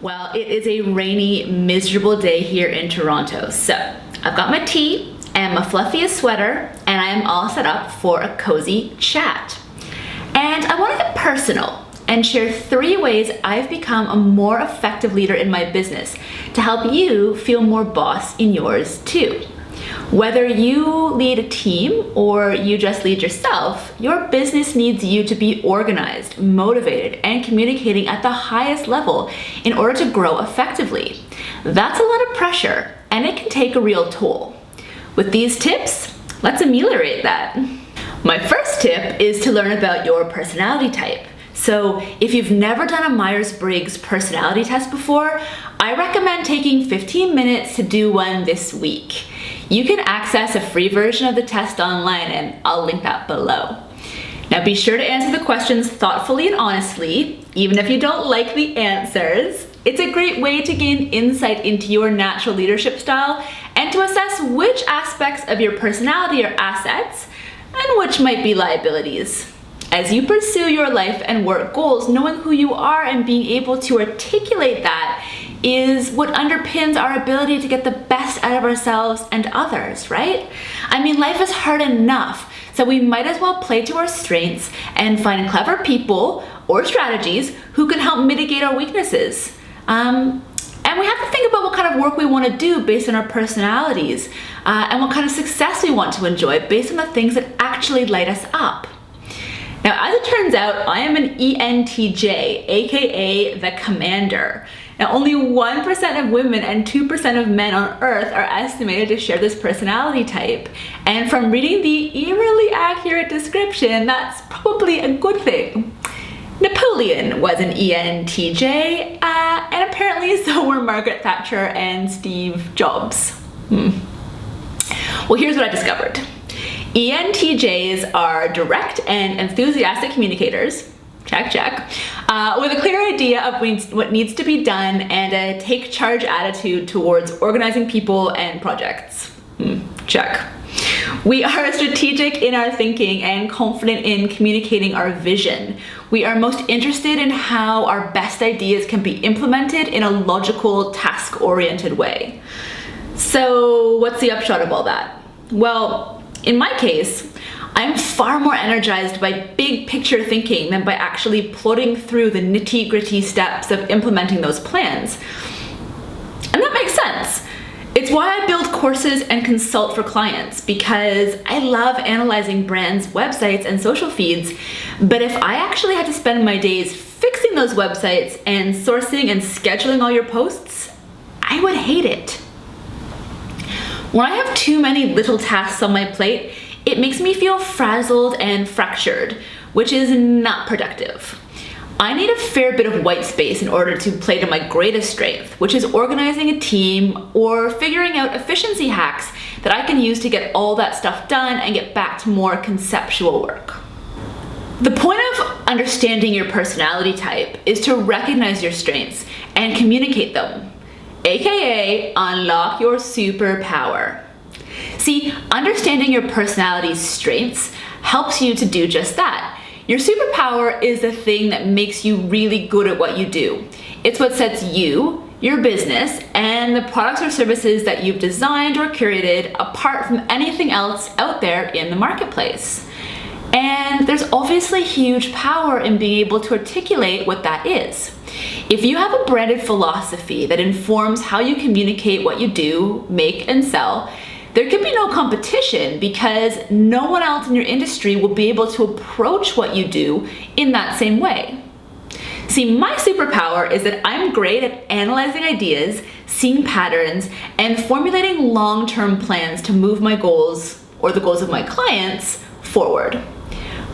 Well, it is a rainy, miserable day here in Toronto. So I've got my tea and my fluffiest sweater, and I am all set up for a cozy chat. And I want to get personal and share 3 ways I've become a more effective leader in my business to help you feel more boss in yours too. Whether you lead a team or you just lead yourself, your business needs you to be organized, motivated, and communicating at the highest level in order to grow effectively. That's a lot of pressure, and it can take a real toll. With these tips, let's ameliorate that. My first tip is to learn about your personality type. So if you've never done a Meyers-Briggs personality test before, I recommend taking 15 minutes to do one this week. You can access a free version of the test online, and I'll link that below. Now be sure to answer the questions thoughtfully and honestly, even if you don't like the answers. It's a great way to gain insight into your natural leadership style and to assess which aspects of your personality are assets and which might be liabilities. As you pursue your life and work goals, knowing who you are and being able to articulate that is what underpins our ability to get the best out of ourselves and others, right? I mean, life is hard enough, so we might as well play to our strengths and find clever people or strategies who can help mitigate our weaknesses. And we have to think about what kind of work we want to do based on our personalities, and what kind of success we want to enjoy based on the things that actually light us up. Now, as it turns out, I am an ENTJ, aka the commander. Now, only 1% of women and 2% of men on Earth are estimated to share this personality type. And from reading the eerily accurate description, that's probably a good thing. Napoleon was an ENTJ, and apparently so were Margaret Thatcher and Steve Jobs. Well, here's what I discovered. ENTJs are direct and enthusiastic communicators, check, with a clear idea of what needs to be done and a take charge attitude towards organizing people and projects, check. We are strategic in our thinking and confident in communicating our vision. We are most interested in how our best ideas can be implemented in a logical, task-oriented way. So what's the upshot of all that? Well, in my case, I'm far more energized by big picture thinking than by actually plodding through the nitty-gritty steps of implementing those plans. And that makes sense. It's why I build courses and consult for clients, because I love analyzing brands' websites and social feeds, but if I actually had to spend my days fixing those websites and sourcing and scheduling all your posts, I would hate it. When I have too many little tasks on my plate, it makes me feel frazzled and fractured, which is not productive. I need a fair bit of white space in order to play to my greatest strength, which is organizing a team or figuring out efficiency hacks that I can use to get all that stuff done and get back to more conceptual work. The point of understanding your personality type is to recognize your strengths and communicate them, aka unlock your superpower. See, understanding your personality's strengths helps you to do just that. Your superpower is the thing that makes you really good at what you do. It's what sets you, your business, and the products or services that you've designed or curated apart from anything else out there in the marketplace. And there's obviously huge power in being able to articulate what that is. If you have a branded philosophy that informs how you communicate what you do, make, and sell, there can be no competition because no one else in your industry will be able to approach what you do in that same way. See, my superpower is that I'm great at analyzing ideas, seeing patterns, and formulating long-term plans to move my goals or the goals of my clients forward.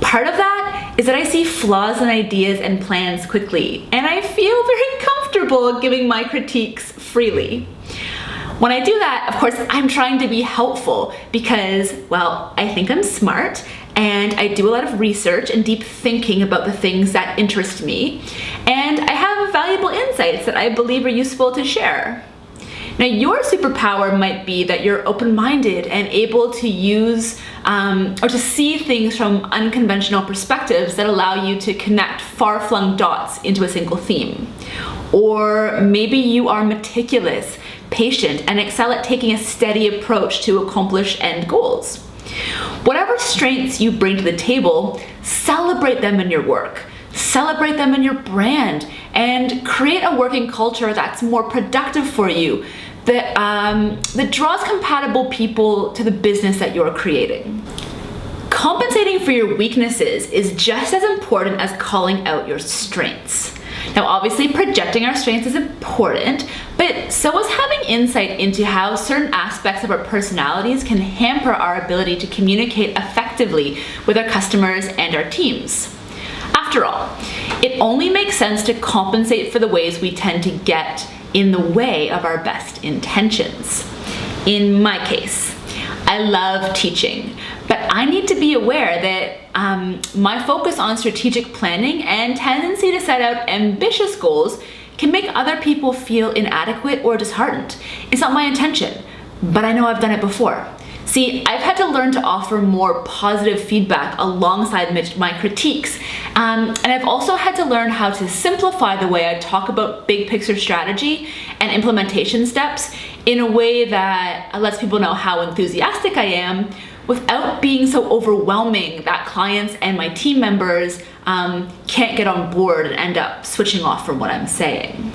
Part of that is that I see flaws in ideas and plans quickly, and I feel very comfortable giving my critiques freely. When I do that, of course, I'm trying to be helpful because, well, I think I'm smart and I do a lot of research and deep thinking about the things that interest me, and I have valuable insights that I believe are useful to share. Now, your superpower might be that you're open-minded and able to use or to see things from unconventional perspectives that allow you to connect far-flung dots into a single theme. Or maybe you are meticulous, patient, and excel at taking a steady approach to accomplish end goals. Whatever strengths you bring to the table, celebrate them in your work, celebrate them in your brand, and create a working culture that's more productive for you, that draws compatible people to the business that you're creating. Compensating for your weaknesses is just as important as calling out your strengths. Now, obviously, projecting our strengths is important, but so is having insight into how certain aspects of our personalities can hamper our ability to communicate effectively with our customers and our teams. After all, it only makes sense to compensate for the ways we tend to get in the way of our best intentions. In my case, I love teaching, but I need to be aware that my focus on strategic planning and tendency to set out ambitious goals can make other people feel inadequate or disheartened. It's not my intention, but I know I've done it before. See, I've had to learn to offer more positive feedback alongside my critiques, and I've also had to learn how to simplify the way I talk about big picture strategy and implementation steps in a way that lets people know how enthusiastic I am without being so overwhelming that clients and my team members can't get on board and end up switching off from what I'm saying.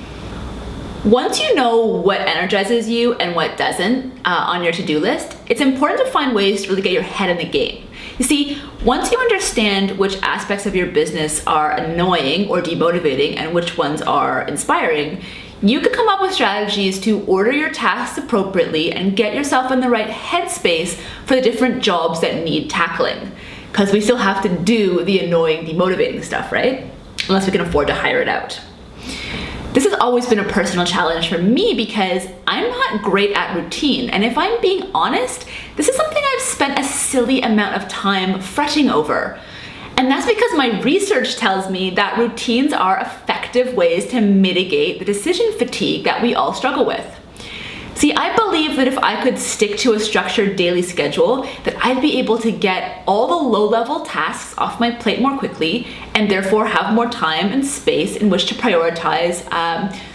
Once you know what energizes you and what doesn't on your to-do list, it's important to find ways to really get your head in the game. You see, once you understand which aspects of your business are annoying or demotivating and which ones are inspiring, you can come up with strategies to order your tasks appropriately and get yourself in the right headspace for the different jobs that need tackling. Because we still have to do the annoying, demotivating stuff, right? Unless we can afford to hire it out. This has always been a personal challenge for me because I'm not great at routine, and if I'm being honest, this is something I've spent a silly amount of time fretting over. And that's because my research tells me that routines are effective ways to mitigate the decision fatigue that we all struggle with. See, I believe that if I could stick to a structured daily schedule, that I'd be able to get all the low-level tasks off my plate more quickly and therefore have more time and space in which to prioritize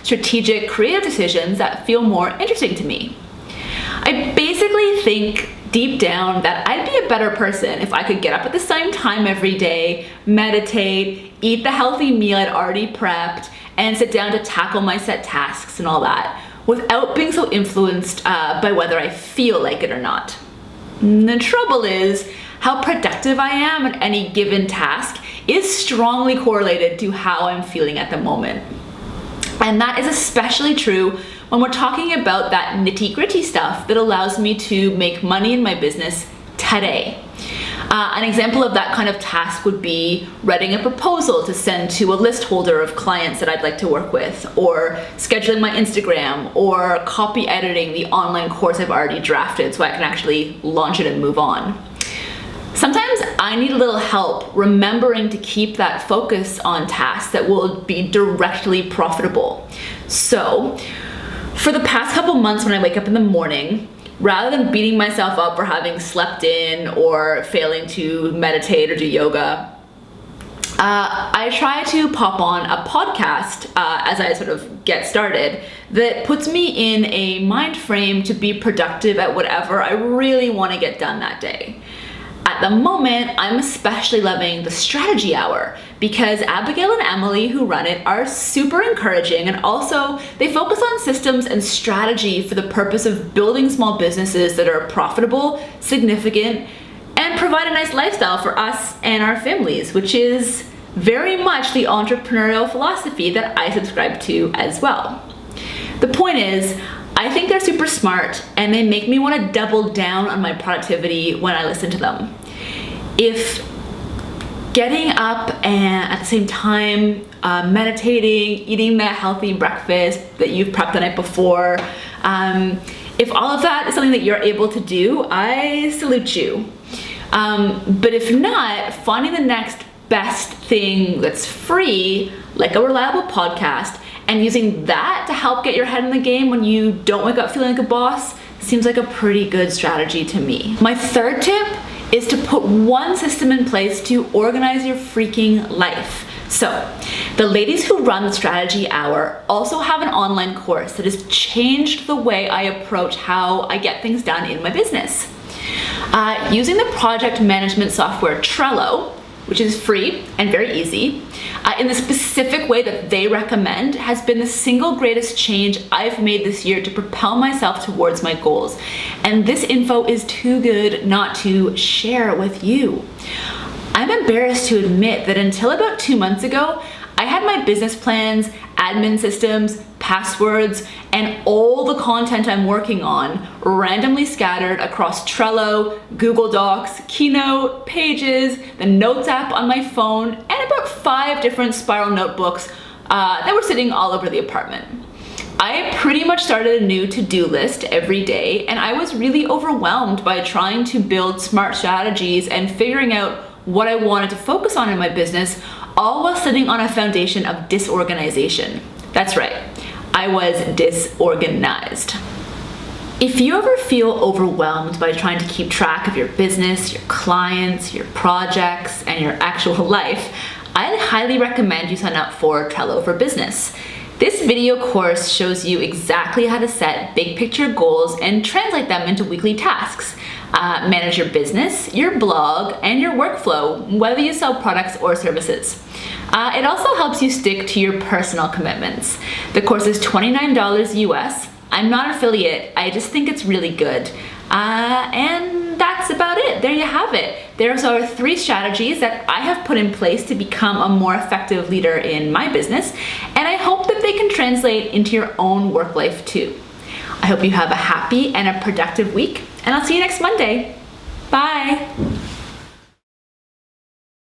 strategic, creative decisions that feel more interesting to me. I basically think deep down that I'd be a better person if I could get up at the same time every day, meditate, eat the healthy meal I'd already prepped, and sit down to tackle my set tasks and all that, without being so influenced by whether I feel like it or not. And the trouble is, how productive I am at any given task is strongly correlated to how I'm feeling at the moment. And that is especially true when we're talking about that nitty-gritty stuff that allows me to make money in my business today. An example of that kind of task would be writing a proposal to send to a list holder of clients that I'd like to work with, or scheduling my Instagram, or copy editing the online course I've already drafted so I can actually launch it and move on. Sometimes I need a little help remembering to keep that focus on tasks that will be directly profitable. So, for the past couple months when I wake up in the morning, rather than beating myself up for having slept in or failing to meditate or do yoga, I try to pop on a podcast as I sort of get started that puts me in a mind frame to be productive at whatever I really want to get done that day. At the moment, I'm especially loving the strategy hour because Abigail and Emily, who run it, are super encouraging, and also they focus on systems and strategy for the purpose of building small businesses that are profitable, significant, and provide a nice lifestyle for us and our families, which is very much the entrepreneurial philosophy that I subscribe to as well. The point is, I think they're super smart and they make me want to double down on my productivity when I listen to them. If getting up and at the same time meditating, eating that healthy breakfast that you've prepped the night before, if all of that is something that you're able to do, I salute you. But if not, finding the next best thing that's free, like a reliable podcast, And using that to help get your head in the game when you don't wake up feeling like a boss seems like a pretty good strategy to me. My third tip is to put one system in place to organize your freaking life. So, the ladies who run the Strategy Hour also have an online course that has changed the way I approach how I get things done in my business. Using the project management software Trello, which is free and very easy, in the specific way that they recommend, has been the single greatest change I've made this year to propel myself towards my goals. And this info is too good not to share with you. I'm embarrassed to admit that until about 2 months ago, I had my business plans, admin systems, passwords, and all the content I'm working on randomly scattered across Trello, Google Docs, Keynote, Pages, the Notes app on my phone, and about 5 different spiral notebooks that were sitting all over the apartment. I pretty much started a new to-do list every day, and I was really overwhelmed by trying to build smart strategies and figuring out what I wanted to focus on in my business, all while sitting on a foundation of disorganization. That's right, I was disorganized. If you ever feel overwhelmed by trying to keep track of your business, your clients, your projects, and your actual life, I'd highly recommend you sign up for Trello for Business. This video course shows you exactly how to set big picture goals and translate them into weekly tasks. Manage your business, your blog, and your workflow, whether you sell products or services. It also helps you stick to your personal commitments. The course is $29 US. I'm not an affiliate, I just think it's really good. And that's about it. There you have it. There's our 3 strategies that I have put in place to become a more effective leader in my business, and I hope that they can translate into your own work life too. I hope you have a happy and a productive week, and I'll see you next Monday. Bye.